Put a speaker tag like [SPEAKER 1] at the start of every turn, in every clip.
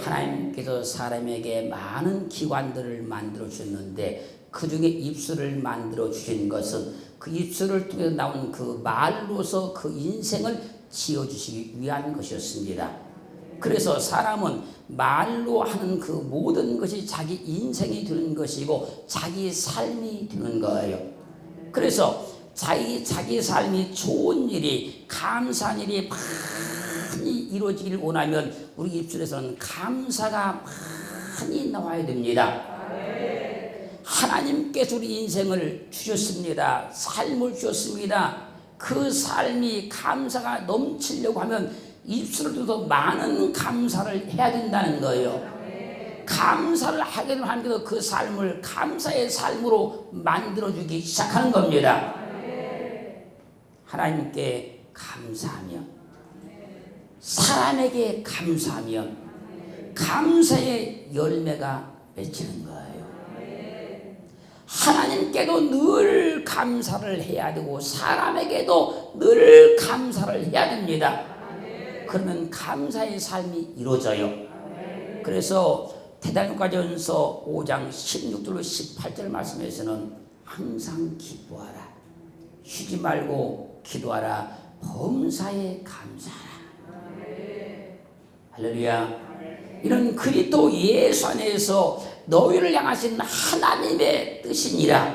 [SPEAKER 1] 하나님께서 사람에게 많은 기관들을 만들어 주셨는데 그 중에 입술을 만들어 주신 것은 그 입술을 통해 나온 그 말로서 그 인생을 지어주시기 위한 것이었습니다. 그래서 사람은 말로 하는 그 모든 것이 자기 인생이 되는 것이고 자기 삶이 되는 거예요. 그래서 자기 삶이 좋은 일이 감사한 일이 많이 이루어지기를 원하면 우리 입술에서는 감사가 많이 나와야 됩니다. 하나님께서 우리 인생을 주셨습니다. 삶을 주셨습니다. 그 삶이 감사가 넘치려고 하면 입술을 통해서 많은 감사를 해야 된다는 거예요. 감사를 하게 되면 하나님께서 그 삶을 감사의 삶으로 만들어주기 시작하는 겁니다. 하나님께 감사하며 사람에게 감사하며 감사의 열매가 맺히는 거예요. 하나님께도 늘 감사를 해야 되고 사람에게도 늘 감사를 해야 됩니다. 그러면 감사의 삶이 이루어져요. 그래서 데살로니가전서 5장 16절로 18절 말씀에서는 항상 기뻐하라, 쉬지 말고 기도하라, 범사에 감사하라. 할렐루야. 이런 그리스도 예수 안에서 너희를 향하신 하나님의 뜻이니라.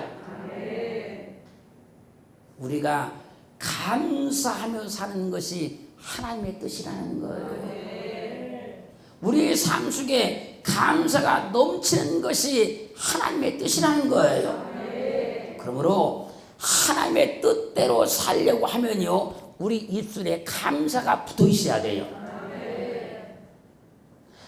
[SPEAKER 1] 우리가 감사하며 사는 것이 하나님의 뜻이라는 거예요. 우리 삶 속에 감사가 넘치는 것이 하나님의 뜻이라는 거예요. 그러므로 하나님의 뜻대로 살려고 하면요, 우리 입술에 감사가 붙어 있어야 돼요.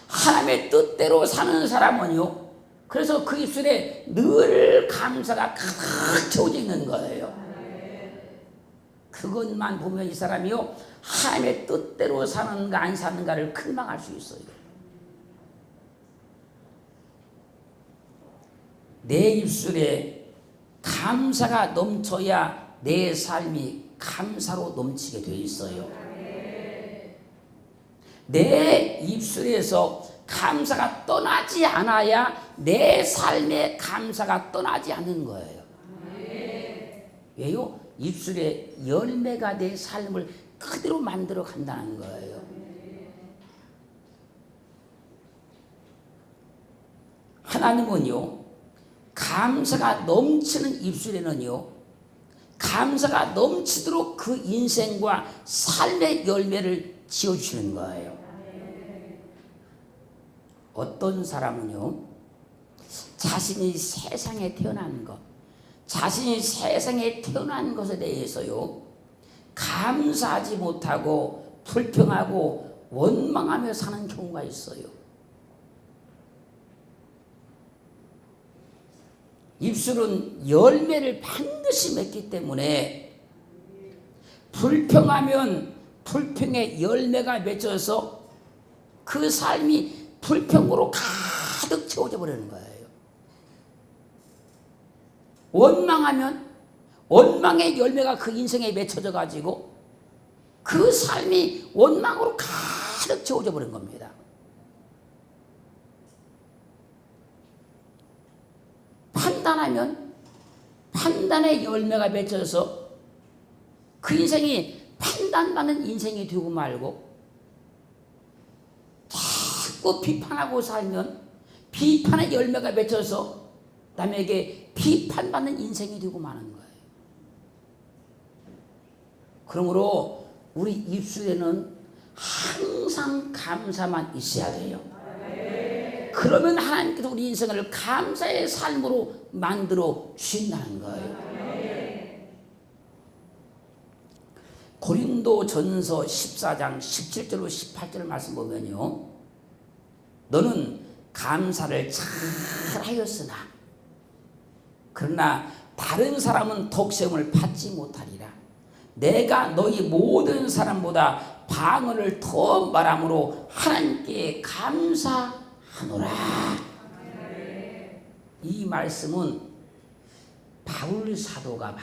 [SPEAKER 1] 하나님의 뜻대로 사는 사람은요, 그래서 그 입술에 늘 감사가 가득 채워져 있는 거예요. 그것만 보면 이 사람이요, 하나님의 뜻대로 사는가 안 사는가를 금방 알 수 있어요. 내 입술에 감사가 넘쳐야 내 삶이 감사로 넘치게 되어 있어요. 내 입술에서 감사가 떠나지 않아야 내 삶의 감사가 떠나지 않는 거예요. 왜요? 입술에 열매가 내 삶을 그대로 만들어 간다는 거예요. 하나님은요, 감사가 넘치는 입술에는요, 감사가 넘치도록 그 인생과 삶의 열매를 지어주시는 거예요. 어떤 사람은요, 자신이 세상에 태어난 것, 자신이 세상에 태어난 것에 대해서요, 감사하지 못하고 불평하고 원망하며 사는 경우가 있어요. 입술은 열매를 반드시 맺기 때문에 불평하면 불평의 열매가 맺혀서 그 삶이 불평으로 가득 채워져 버리는 거예요. 원망하면 원망의 열매가 그 인생에 맺혀져 가지고 그 삶이 원망으로 가득 채워져 버린 겁니다. 판단하면 판단의 열매가 맺혀서 그 인생이 판단받는 인생이 되고 말고, 자꾸 비판하고 살면 비판의 열매가 맺혀서 남에게 비판받는 인생이 되고 마는 거예요. 그러므로 우리 입술에는 항상 감사만 있어야 돼요. 그러면 하나님께서 우리 인생을 감사의 삶으로 만들어 주신다는 거예요. 고린도전서 14장 17절로 18절 말씀 보면요, 너는 감사를 잘 하였으나 그러나 다른 사람은 독생을 받지 못하리라. 내가 너희 모든 사람보다 방언을 더 말함으로 하나님께 감사하노라. 이 말씀은 바울 사도가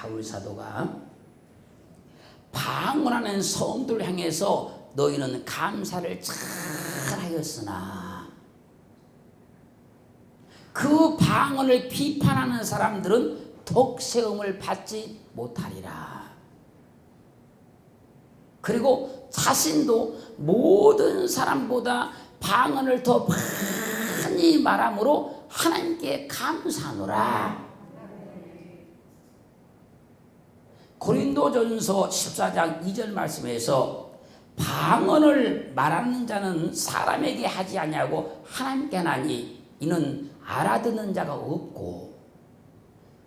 [SPEAKER 1] 방언하는 성도를 향해서 너희는 감사를 잘 하였으나, 그 방언을 비판하는 사람들은 덕세움을 받지 못하리라. 그리고 자신도 모든 사람보다 방언을 더 많이 말함으로 하나님께 감사하노라. 고린도전서 14장 2절 말씀에서 방언을 말하는 자는 사람에게 하지 아니하고 하나님께 하나니 이는 알아듣는 자가 없고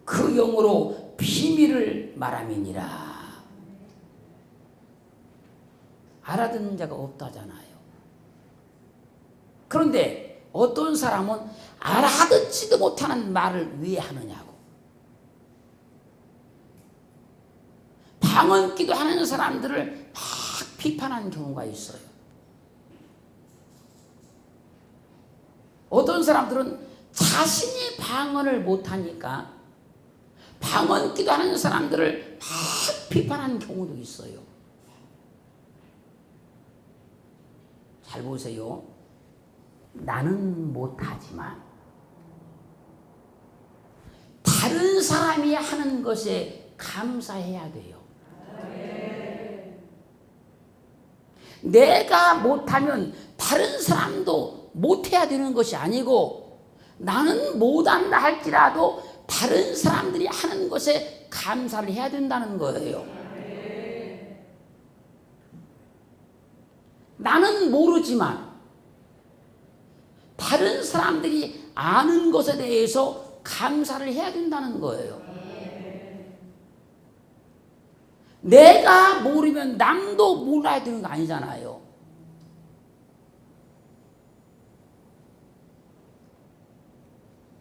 [SPEAKER 1] 그 영으로 비밀을 말함이니라. 알아듣는 자가 없다잖아요. 그런데 어떤 사람은 알아듣지도 못하는 말을 왜 하느냐고. 방언 기도하는 사람들을 막 비판하는 경우가 있어요. 어떤 사람들은 자신이 방언을 못하니까 방언 기도하는 사람들을 막 비판하는 경우도 있어요. 잘 보세요. 나는 못하지만 다른 사람이 하는 것에 감사해야 돼요. 내가 못하면 다른 사람도 못해야 되는 것이 아니고 나는 못한다 할지라도 다른 사람들이 하는 것에 감사를 해야 된다는 거예요. 나는 모르지만 다른 사람들이 아는 것에 대해서 감사를 해야 된다는 거예요. 내가 모르면 남도 몰라야 되는 거 아니잖아요.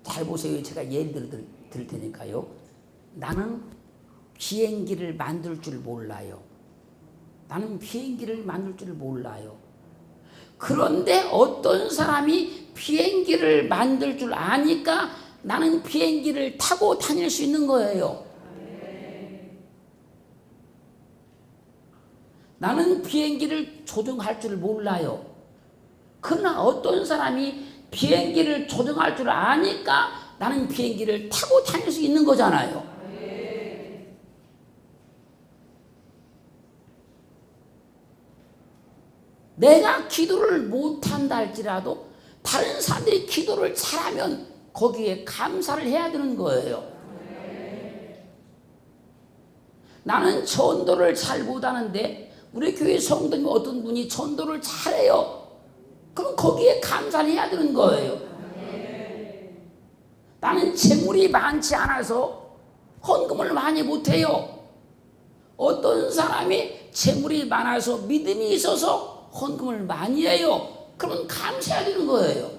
[SPEAKER 1] 잘 보세요. 제가 예를 들 테니까요. 나는 비행기를 만들 줄 몰라요. 나는 비행기를 만들 줄 몰라요. 그런데 어떤 사람이 비행기를 만들 줄 아니까 나는 비행기를 타고 다닐 수 있는 거예요. 나는 비행기를 조종할 줄 몰라요. 그러나 어떤 사람이 비행기를 조종할 줄 아니까 나는 비행기를 타고 다닐 수 있는 거잖아요. 내가 기도를 못한다 할지라도 다른 사람들이 기도를 잘하면 거기에 감사를 해야 되는 거예요. 나는 전도를 잘 못하는데 우리 교회 성도님 어떤 분이 전도를 잘해요. 그럼 거기에 감사를 해야 되는 거예요. 나는 재물이 많지 않아서 헌금을 많이 못해요. 어떤 사람이 재물이 많아서 믿음이 있어서 헌금을 많이 해요. 그러면 감사해야 되는 거예요.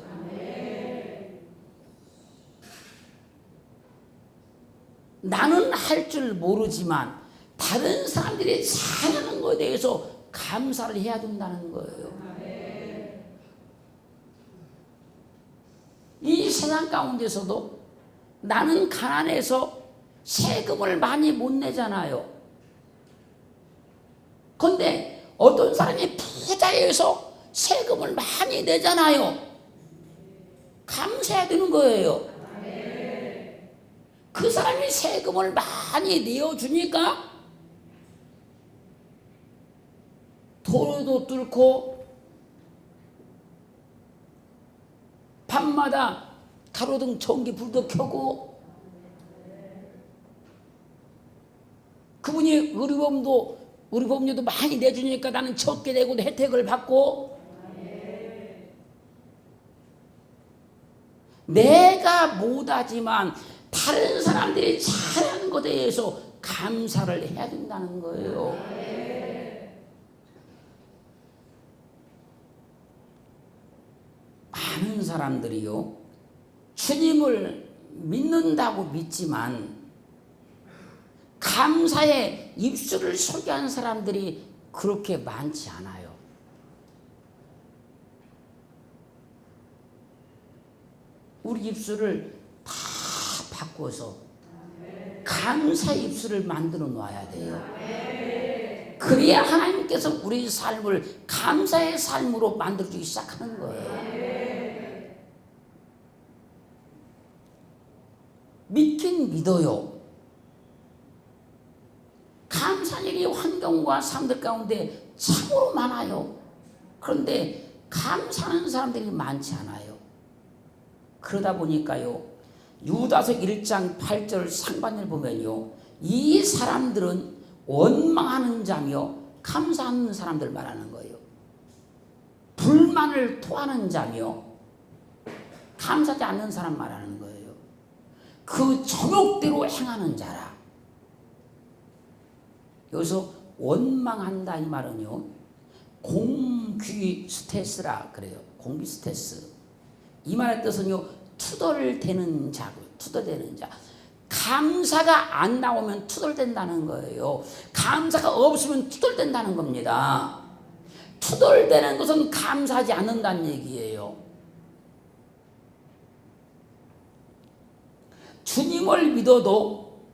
[SPEAKER 1] 나는 할 줄 모르지만 다른 사람들이 잘하는 것에 대해서 감사를 해야 된다는 거예요. 이 세상 가운데서도 나는 가난해서 세금을 많이 못 내잖아요. 그런데 어떤 사람이 부자여서 세금을 많이 내잖아요. 감사해야 되는 거예요. 그 사람이 세금을 많이 내어주니까 도로도 뚫고 밤마다 가로등 전기 불도 켜고 그분이 의료보험료도 많이 내주니까 나는 적게 내고도 혜택을 받고 내가 못하지만 다른 사람들이 잘하는 것에 대해서 감사를 해야 된다는 거예요. 많은 사람들이요 주님을 믿는다고 믿지만 감사의 입술을 소개하는 사람들이 그렇게 많지 않아요. 우리 입술을 다 바꿔서 감사의 입술을 만들어 놔야 돼요. 그래야 하나님께서 우리 삶을 감사의 삶으로 만들어주기 시작하는 거예요. 믿긴 믿어요. 감사한 일이 환경과 사람들 가운데 참으로 많아요. 그런데 감사하는 사람들이 많지 않아요. 그러다 보니까요, 유다서 1장 8절 상반을 보면요, 이 사람들은 원망하는 자며 감사하는 사람들 말하는 거예요. 불만을 토하는 자며 감사하지 않는 사람 말하는 거예요. 그 정욕대로 행하는 자라. 여기서 원망한다 이 말은요, 공귀 스테스라 그래요. 공귀 스테스. 이 말의 뜻은요, 투덜대는 자고요. 투덜대는 자. 감사가 안 나오면 투덜댄다는 거예요. 감사가 없으면 투덜댄다는 겁니다. 투덜대는 것은 감사하지 않는다는 얘기예요. 주님을 믿어도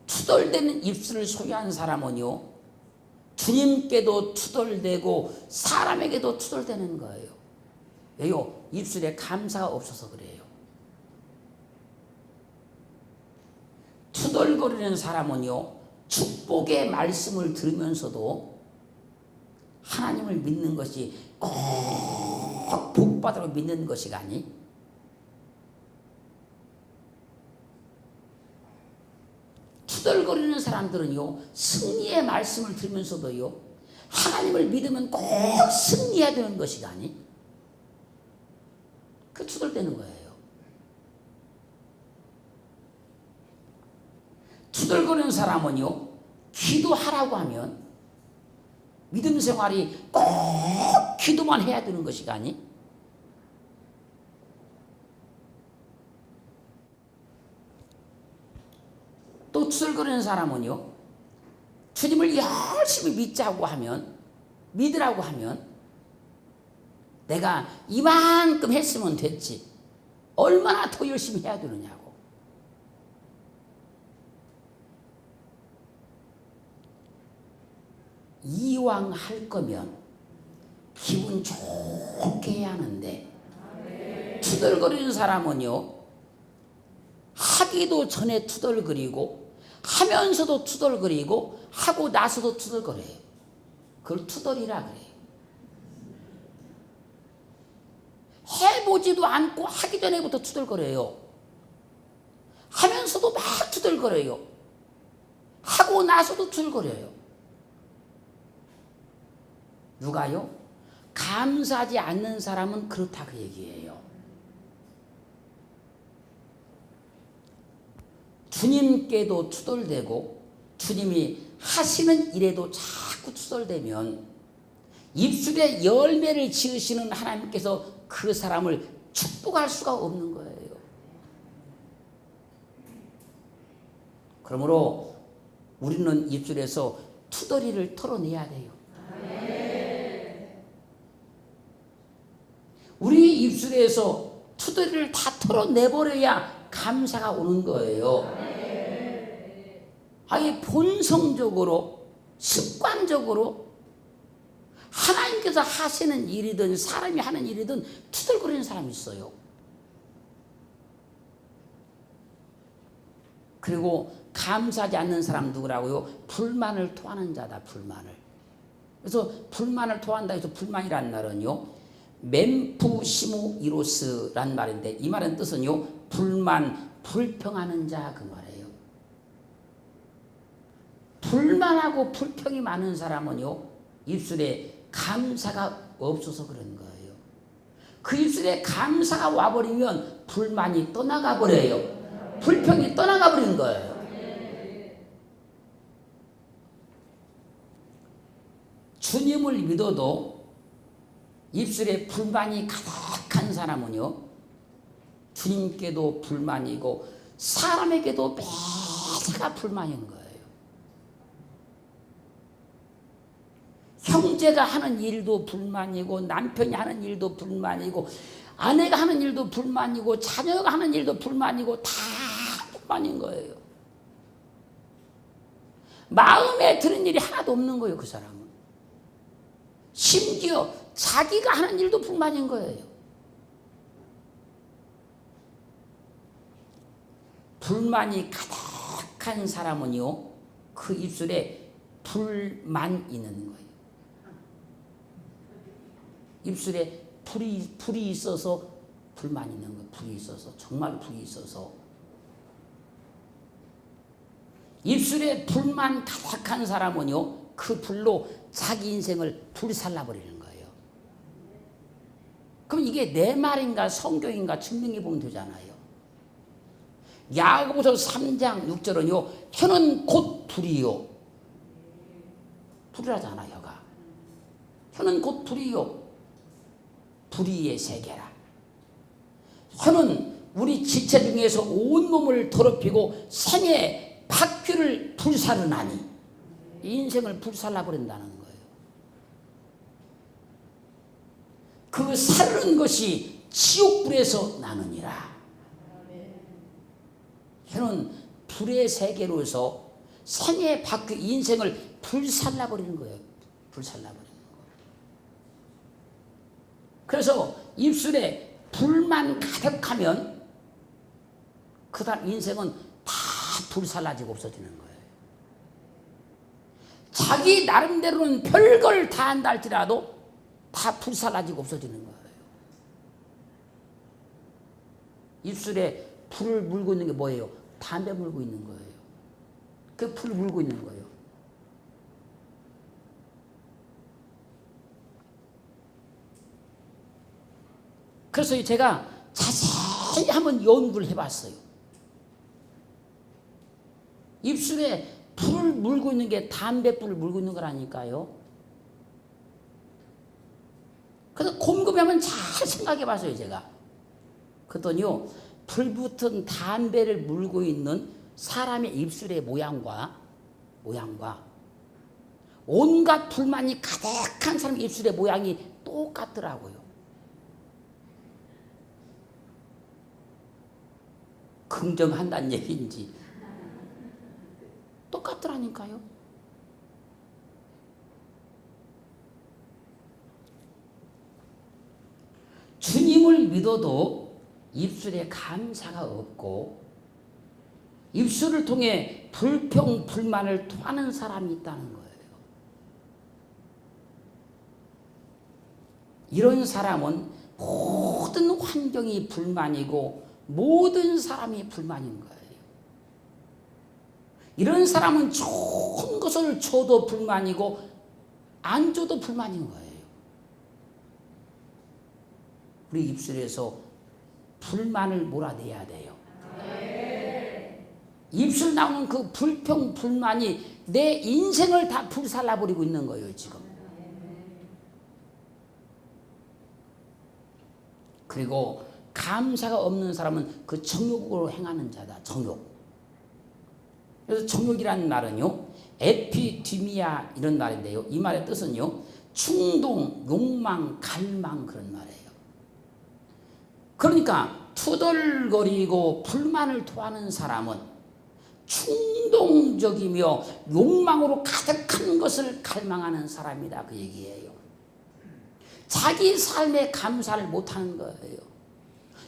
[SPEAKER 1] 투덜대는 입술을 소유한 사람은요, 주님께도 투덜대고 사람에게도 투덜대는 거예요. 왜요? 입술에 감사가 없어서 그래요. 투덜거리는 사람은요, 축복의 말씀을 들으면서도 하나님을 믿는 것이 꼭 복받으러 믿는 것이 아니, 투덜거리는 사람들은요, 승리의 말씀을 들으면서도요, 하나님을 믿으면 꼭 승리해야 되는 것이 아니, 그 투덜대는 거예요. 투덜거리는 사람은요, 기도하라고 하면 믿음 생활이 꼭 기도만 해야 되는 것이 아니, 또 투덜거리는 사람은요, 주님을 열심히 믿자고 하면, 믿으라고 하면 내가 이만큼 했으면 됐지, 얼마나 더 열심히 해야 되느냐고. 이왕 할 거면 기분 좋게 해야 하는데, 투덜거리는 사람은요, 하기도 전에 투덜거리고 하면서도 투덜거리고 하고 나서도 투덜거려요. 그걸 투덜이라 그래요. 해보지도 않고 하기 전에부터 투덜거려요. 하면서도 막 투덜거려요. 하고 나서도 투덜거려요. 누가요? 감사하지 않는 사람은 그렇다고 얘기해요. 주님께도 투덜대고 주님이 하시는 일에도 자꾸 투덜대면 입술에 열매를 지으시는 하나님께서 그 사람을 축복할 수가 없는 거예요. 그러므로 우리는 입술에서 투덜이를 털어내야 돼요. 우리 입술에서 투덜이를 다 털어내버려야 감사가 오는 거예요. 아예 본성적으로, 습관적으로 하나님께서 하시는 일이든 사람이 하는 일이든 투덜거리는 사람이 있어요. 그리고 감사하지 않는 사람 누구라고요? 불만을 토하는 자다. 불만을. 그래서 불만을 토한다 해서 불만이라는 말은요, 멘푸시무이로스란 말인데, 이 말의 뜻은요, 불만, 불평하는 자 그 말이에요. 불만하고 불평이 많은 사람은요, 입술에 감사가 없어서 그런 거예요. 그 입술에 감사가 와버리면 불만이 떠나가 버려요. 불평이 떠나가 버린 거예요. 주님을 믿어도 입술에 불만이 가득한 사람은요, 주님께도 불만이고 사람에게도 매사가 불만인 거예요. 형제가 하는 일도 불만이고 남편이 하는 일도 불만이고 아내가 하는 일도 불만이고 자녀가 하는 일도 불만이고 다 불만인 거예요. 마음에 드는 일이 하나도 없는 거예요. 그 사람은. 심지어 자기가 하는 일도 불만인 거예요. 불만이 가득 가득한 사람은요, 그 입술에 불만 있는 거예요. 입술에 불이 있어서 불만 있는 거예요. 불이 있어서, 정말 불이 있어서. 입술에 불만 가득한 사람은요, 그 불로 자기 인생을 불살라버리는 거예요. 그럼 이게 내 말인가 성경인가 증명해 보면 되잖아요. 야고보서 3장 6절은요, 혀는 곧 불이요. 불이라잖아, 혀가. 혀는 곧 불이요. 불의의 세계라. 혀는 우리 지체 중에서 온몸을 더럽히고 생의 바퀴를 불사르나니, 인생을 불살라버린다는 거예요. 그 사르는 것이 지옥불에서 나느니라. 혀는 불의 세계로서 생의 바퀴 인생을 불살라버리는 거예요. 불살라버리는 거예요. 그래서 입술에 불만 가득하면 그 다음 인생은 다 불살라지고 없어지는 거예요. 자기 나름대로는 별걸 다 한다 할지라도 다 불살라지고 없어지는 거예요. 입술에 불을 물고 있는 게 뭐예요? 담배 물고 있는 거예요. 그 불을 물고 있는 거예요. 그래서 제가 자세히 한번 연구를 해봤어요. 입술에 불을 물고 있는 게 담배불을 물고 있는 거라니까요. 그래서 곰곰이 한번 잘 생각해 봤어요, 제가. 그랬더니요, 불 붙은 담배를 물고 있는 사람의 입술의 모양과 온갖 불만이 가득한 사람의 입술의 모양이 똑같더라고요. 긍정한다는 얘기인지 똑같더라니까요. 주님을 믿어도 입술에 감사가 없고 입술을 통해 불평, 불만을 토하는 사람이 있다는 거예요. 이런 사람은 모든 환경이 불만이고 모든 사람이 불만인 거예요. 이런 사람은 좋은 것을 줘도 불만이고 안 줘도 불만인 거예요. 우리 입술에서 불만을 몰아내야 돼요. 입술 나오는 그 불평, 불만이 내 인생을 다 불살라버리고 있는 거예요, 지금. 그리고 감사가 없는 사람은 그 정욕으로 행하는 자다. 정욕. 그래서 정욕이라는 말은요, 에피디미아 이런 말인데요. 이 말의 뜻은요, 충동, 욕망, 갈망 그런 말이에요. 그러니까 투덜거리고 불만을 토하는 사람은 충동적이며 욕망으로 가득한 것을 갈망하는 사람이다, 그 얘기예요. 자기 삶에 감사를 못하는 거예요.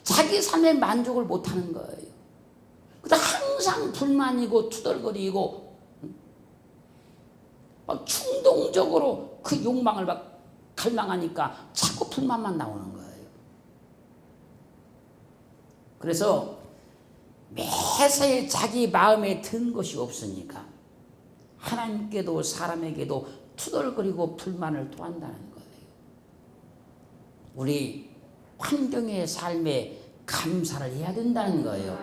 [SPEAKER 1] 자기 삶에 만족을 못하는 거예요. 그래서 항상 불만이고 투덜거리고 막 충동적으로 그 욕망을 막 갈망하니까 자꾸 불만만 나오는 거예요. 그래서 매사에 자기 마음에 든 것이 없으니까 하나님께도 사람에게도 투덜거리고 불만을 토한다는 거예요. 우리 환경의 삶에 감사를 해야 된다는 거예요.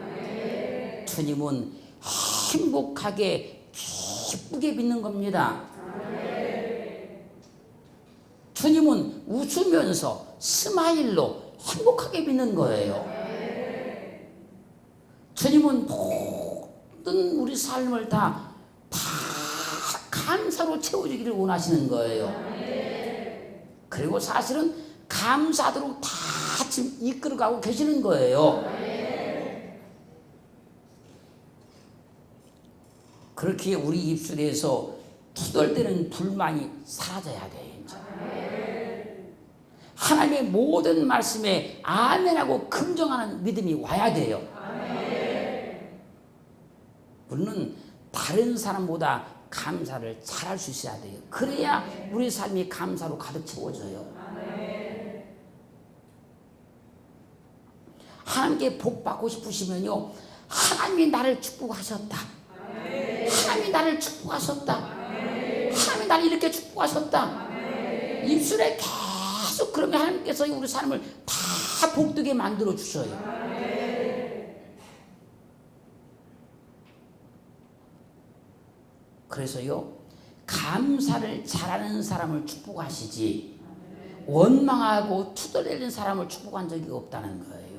[SPEAKER 1] 주님은 행복하게 기쁘게 믿는 겁니다. 주님은 웃으면서 스마일로 행복하게 믿는 거예요. 주님은 모든 우리 삶을 다 감사로 채워주기를 원하시는 거예요. 그리고 사실은 감사도록 다 지금 이끌어가고 계시는 거예요. 그렇게 우리 입술에서 투덜대는 불만이 사라져야 돼요. 하나님의 모든 말씀에 아멘하고 긍정하는 믿음이 와야 돼요. 우리는 다른 사람보다 감사를 잘할 수 있어야 돼요. 그래야 우리 삶이 감사로 가득 채워져요. 하나님께 복 받고 싶으시면요, 하나님이 나를 축복하셨다. 하나님이 나를 축복하셨다. 하나님이 나를 이렇게 축복하셨다. 입술에 계속 그러면 하나님께서 우리 삶을 다 복되게 만들어 주셔요. 그래서요, 감사를 잘하는 사람을 축복하시지 원망하고 투덜대는 사람을 축복한 적이 없다는 거예요.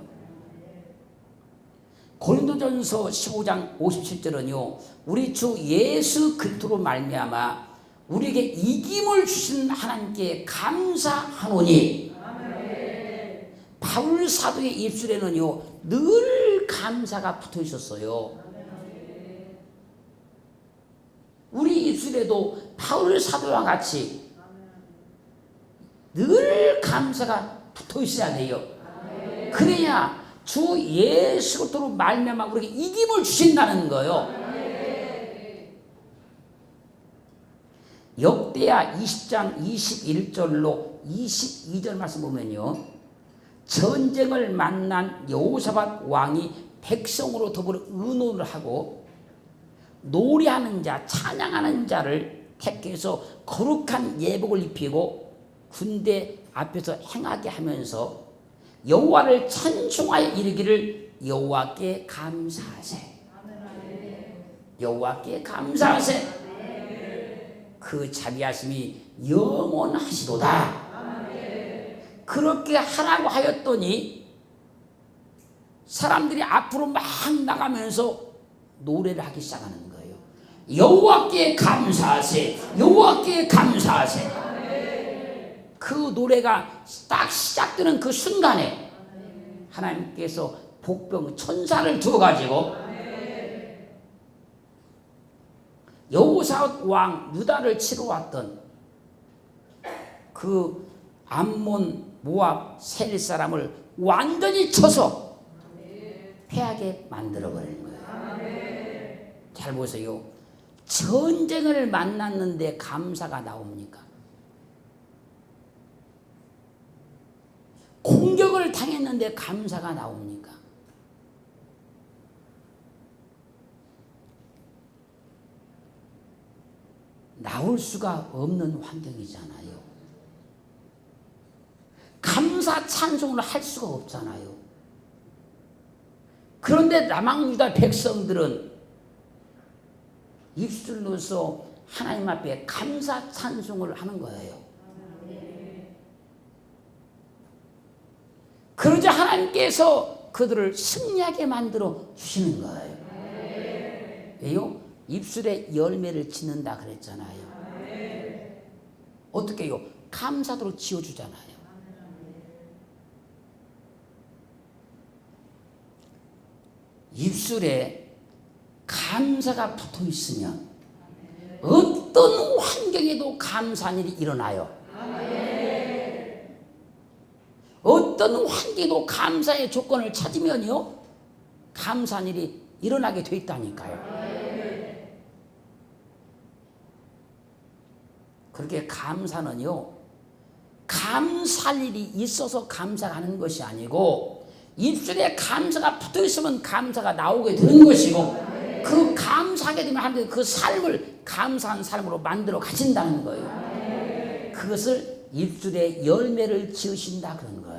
[SPEAKER 1] 고린도전서 15장 57절은요, 우리 주 예수 그리스도로 말미암아 우리에게 이김을 주신 하나님께 감사하노니. 바울 사도의 입술에는요 늘 감사가 붙어 있었어요. 우리 입술에도 바울 사도와 같이 늘 감사가 붙어 있어야 돼요. 그래야 주 예수 그리스도로 말미암아 우리에게 이김을 주신다는 거예요. 역대하 20장 21절로 22절 말씀 보면요, 전쟁을 만난 여호사밧 왕이 백성으로 더불어 의논을 하고 노래하는 자, 찬양하는 자를 택해서 거룩한 예복을 입히고 군대 앞에서 행하게 하면서 여호와를 찬송하여 이르기를 여호와께 감사하세. 여호와께 감사하세. 그 자비하심이 영원하시도다. 그렇게 하라고 하였더니 사람들이 앞으로 막 나가면서 노래를 하기 시작하는 거예요. 여호와께 감사하세. 여호와께 감사하세. 그 노래가 딱 시작되는 그 순간에 하나님께서 복병 천사를 두어가지고 여호사밧 왕 유다를 치러 왔던 그 암몬 모압 세일 사람을 완전히 쳐서 패하게 만들어버리는 거예요. 잘 보세요. 전쟁을 만났는데 감사가 나옵니까? 공격을 당했는데 감사가 나옵니까? 나올 수가 없는 환경이잖아요. 감사 찬송을 할 수가 없잖아요. 그런데 남왕유다 백성들은 입술로서 하나님 앞에 감사 찬송을 하는 거예요. 그러자 하나님께서 그들을 승리하게 만들어 주시는 거예요. 왜요? 입술에 열매를 짓는다 그랬잖아요. 어떻게 해요? 감사도로 지어주잖아요. 입술에 감사가 붙어 있으면 어떤 환경에도 감사한 일이 일어나요. 어떤 환경에도 감사의 조건을 찾으면요, 감사한 일이 일어나게 돼 있다니까요. 그렇게 감사는요, 감사할 일이 있어서 감사가 하는 것이 아니고 입술에 감사가 붙어 있으면 감사가 나오게 되는 것이고, 그 감사하게 되면 하나님 그 삶을 감사한 삶으로 만들어 가신다는 거예요. 그것을 입술에 열매를 지으신다 그런 거예요.